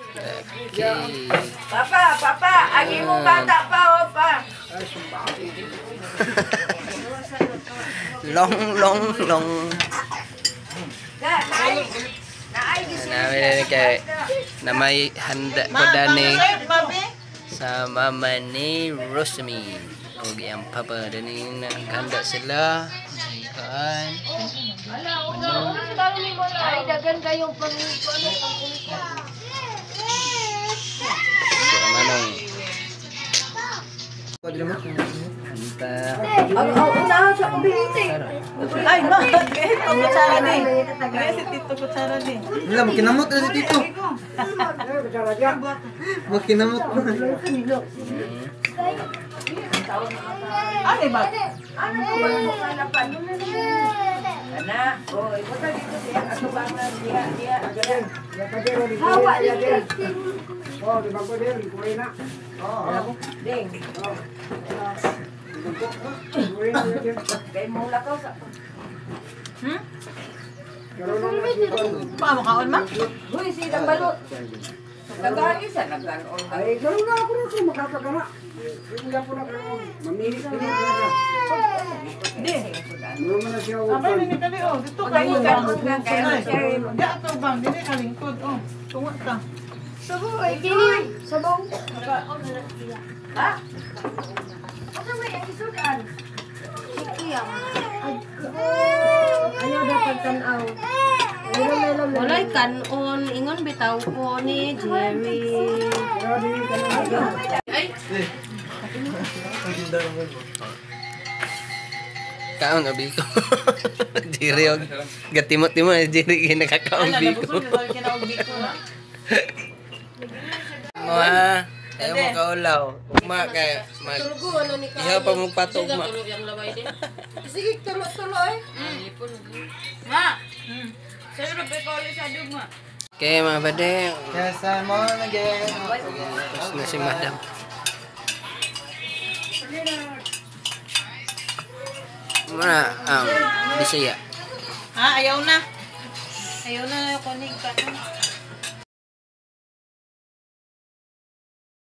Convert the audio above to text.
Okay. Papa, agi mo bata pa o pa. Long. Namin kay na may handa ko dani sa mama ni Rosmi. Og ang papa dani naghanda sila. Kan. Ay, dagan kayong pang Manong. Hanta. unahan sa kubiliti. Ay, no. Ito kutsara din. Kaya si Tito kutsara din. Wala, makinamot na si Tito. Makinamot mo. Ano ba? Ano ba yung hanapan? Anak, ito na dito siya. Ano ba na dia. Hawa din. Oh, di ba ko din? Kuwi na. Ding. Kay mo lakaw sa. Makaon ma? Hoy, silang balot. Nagani sa nagkaroon. Ay, gano'n na ako na sa makakagana. Hindi po na kayo. Mamilit na siya. Di. Meron na siya. Abay, nini ka di, oh. Dito ka Kayo mo ka, bang? kayo. Di ato bang, dini ka lingkod, oh. Tunga ka. Sabaw, ay kini. Sabaw. Ha? Ano ba yung isudan? Sikiyam. Ayaw dapat tanaw. Walay kanon, ingon bitaw ko ni Jerry. Kaon abi ko. Jiri og gatimot-timot jiri kinakakaon Ala, biko. nabusog ka kinaugbi ko na. Mga ayaw mo kaulaw. Ugma kay mag ihaw pa mong pato ugma. Sige, tulo-tulo eh. Ma! Sa'yo na pa ulit sa dugma. Okay mga bade. Yes, I'm on again. Tapos na si madam. Mana Bisaya. Ha, ayaw na. Ayaw na kunig ka.